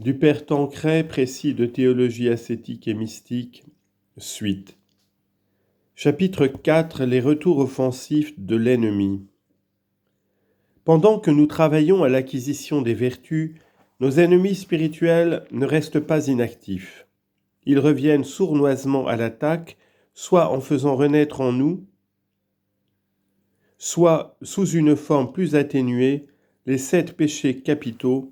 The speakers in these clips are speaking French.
Du Père Tancret, précis de théologie ascétique et mystique, suite. Chapitre 4. Les retours offensifs de l'ennemi. Pendant que nous travaillons à l'acquisition des vertus, nos ennemis spirituels ne restent pas inactifs. Ils reviennent sournoisement à l'attaque, soit en faisant renaître en nous, soit sous une forme plus atténuée, les 7 péchés capitaux,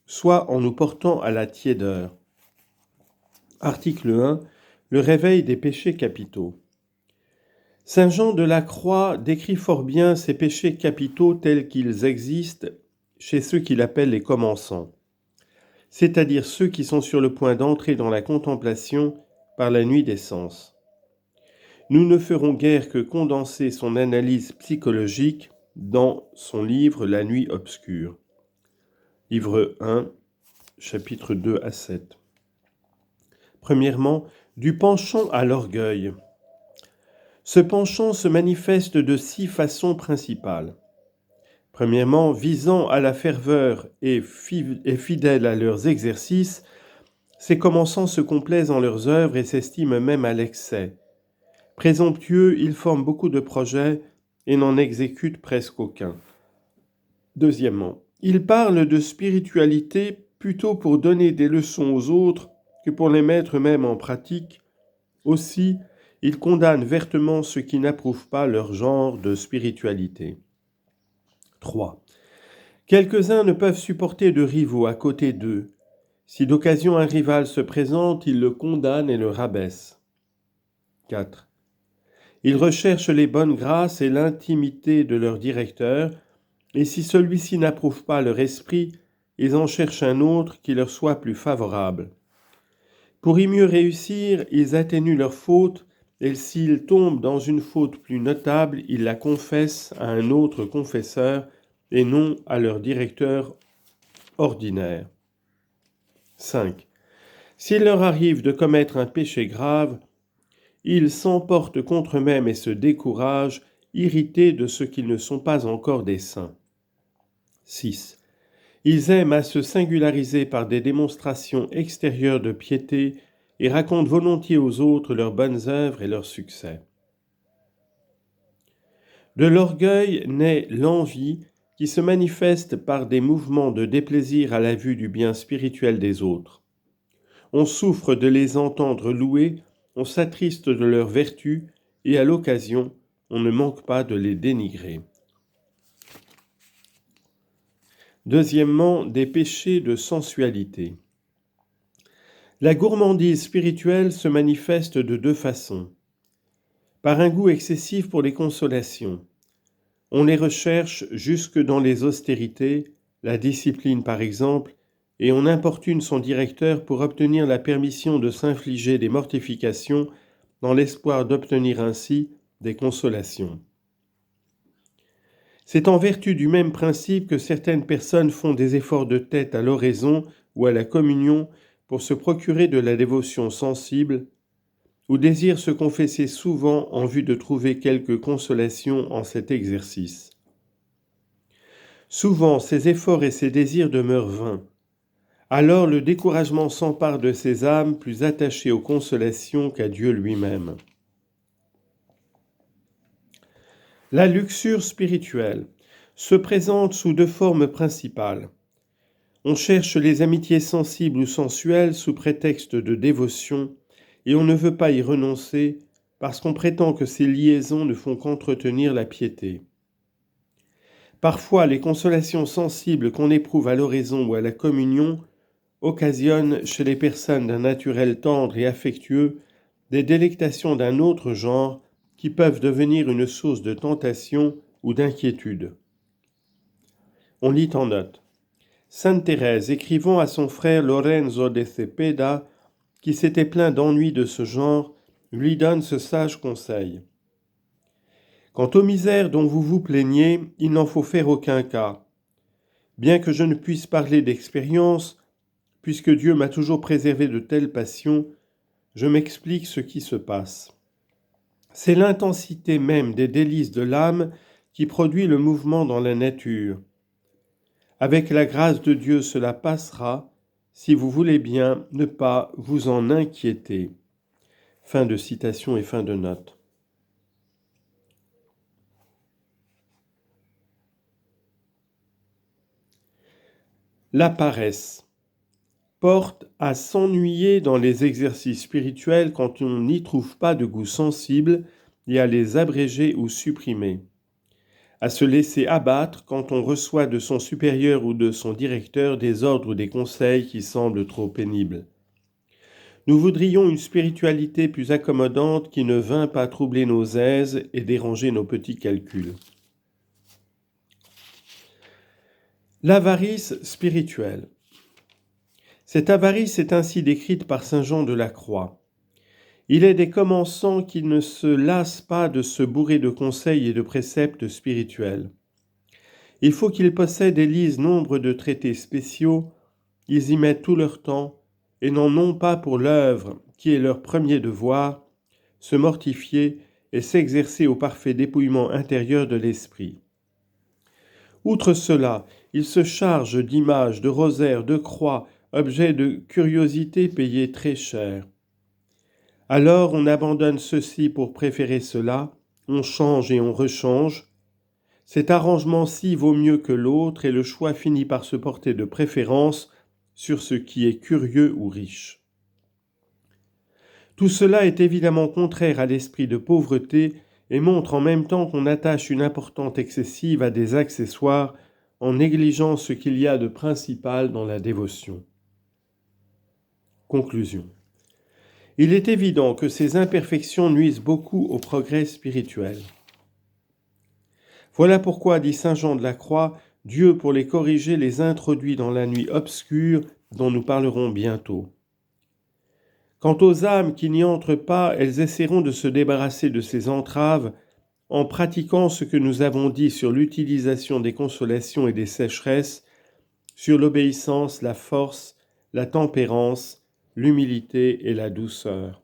soit en nous portant à la tiédeur. Article 1. Le réveil des péchés capitaux. Saint Jean de la Croix décrit fort bien ces péchés capitaux tels qu'ils existent chez ceux qu'il appelle les commençants, c'est-à-dire ceux qui sont sur le point d'entrer dans la contemplation par la nuit des sens. Nous ne ferons guère que condenser son analyse psychologique dans son livre La nuit obscure. Livre 1, chapitres 2 à 7. Premièrement, du penchant à l'orgueil. Ce penchant se manifeste de 6 façons principales. Premièrement, visant à la ferveur et fidèles à leurs exercices, ces commençants se complaisent en leurs œuvres et s'estiment même à l'excès. Présomptueux, ils forment beaucoup de projets et n'en exécutent presque aucun. Deuxièmement, ils parlent de spiritualité plutôt pour donner des leçons aux autres que pour les mettre eux-mêmes en pratique. Aussi, ils condamnent vertement ceux qui n'approuvent pas leur genre de spiritualité. 3. Quelques-uns ne peuvent supporter de rivaux à côté d'eux. Si d'occasion un rival se présente, ils le condamnent et le rabaissent. 4. Ils recherchent les bonnes grâces et l'intimité de leur directeur, et si celui-ci n'approuve pas leur esprit, ils en cherchent un autre qui leur soit plus favorable. Pour y mieux réussir, ils atténuent leurs fautes, et s'ils tombent dans une faute plus notable, ils la confessent à un autre confesseur, et non à leur directeur ordinaire. 5. S'il leur arrive de commettre un péché grave, ils s'emportent contre eux-mêmes et se découragent, irrités de ce qu'ils ne sont pas encore des saints. 6. Ils aiment à se singulariser par des démonstrations extérieures de piété et racontent volontiers aux autres leurs bonnes œuvres et leurs succès. De l'orgueil naît l'envie qui se manifeste par des mouvements de déplaisir à la vue du bien spirituel des autres. On souffre de les entendre louer, on s'attriste de leurs vertus et à l'occasion, on ne manque pas de les dénigrer. Deuxièmement, des péchés de sensualité. La gourmandise spirituelle se manifeste de 2 façons. Par un goût excessif pour les consolations. On les recherche jusque dans les austérités, la discipline par exemple, et on importune son directeur pour obtenir la permission de s'infliger des mortifications dans l'espoir d'obtenir ainsi des consolations. C'est en vertu du même principe que certaines personnes font des efforts de tête à l'oraison ou à la communion pour se procurer de la dévotion sensible, ou désirent se confesser souvent en vue de trouver quelque consolation en cet exercice. Souvent, ces efforts et ces désirs demeurent vains. Alors le découragement s'empare de ces âmes plus attachées aux consolations qu'à Dieu lui-même. La luxure spirituelle se présente sous 2 formes principales. On cherche les amitiés sensibles ou sensuelles sous prétexte de dévotion, et on ne veut pas y renoncer parce qu'on prétend que ces liaisons ne font qu'entretenir la piété. Parfois, les consolations sensibles qu'on éprouve à l'oraison ou à la communion occasionnent chez les personnes d'un naturel tendre et affectueux des délectations d'un autre genre qui peuvent devenir une source de tentation ou d'inquiétude. On lit en note. Sainte Thérèse, écrivant à son frère Lorenzo de Cepeda, qui s'était plein d'ennuis de ce genre, lui donne ce sage conseil. Quant aux misères dont vous vous plaignez, il n'en faut faire aucun cas. Bien que je ne puisse parler d'expérience, puisque Dieu m'a toujours préservé de telles passions, je m'explique ce qui se passe. C'est l'intensité même des délices de l'âme qui produit le mouvement dans la nature. Avec la grâce de Dieu, cela passera, si vous voulez bien ne pas vous en inquiéter. » Fin de citation et fin de note. La paresse porte à s'ennuyer dans les exercices spirituels quand on n'y trouve pas de goût sensible et à les abréger ou supprimer, à se laisser abattre quand on reçoit de son supérieur ou de son directeur des ordres ou des conseils qui semblent trop pénibles. Nous voudrions une spiritualité plus accommodante qui ne vint pas troubler nos aises et déranger nos petits calculs. L'avarice spirituelle. Cette avarice est ainsi décrite par saint Jean de la Croix. Il est des commençants qui ne se lassent pas de se bourrer de conseils et de préceptes spirituels. Il faut qu'ils possèdent et lisent nombre de traités spéciaux, ils y mettent tout leur temps et n'en ont pas pour l'œuvre, qui est leur premier devoir, se mortifier et s'exercer au parfait dépouillement intérieur de l'esprit. Outre cela, ils se chargent d'images, de rosaires, de croix, objets de curiosité payés très cher. Alors on abandonne ceci pour préférer cela, on change et on rechange. Cet arrangement-ci vaut mieux que l'autre et le choix finit par se porter de préférence sur ce qui est curieux ou riche. Tout cela est évidemment contraire à l'esprit de pauvreté et montre en même temps qu'on attache une importance excessive à des accessoires en négligeant ce qu'il y a de principal dans la dévotion. Conclusion. Il est évident que ces imperfections nuisent beaucoup au progrès spirituel. Voilà pourquoi, dit saint Jean de la Croix, Dieu, pour les corriger, les introduit dans la nuit obscure dont nous parlerons bientôt. Quant aux âmes qui n'y entrent pas, elles essaieront de se débarrasser de ces entraves en pratiquant ce que nous avons dit sur l'utilisation des consolations et des sécheresses, sur l'obéissance, la force, la tempérance, l'humilité et la douceur.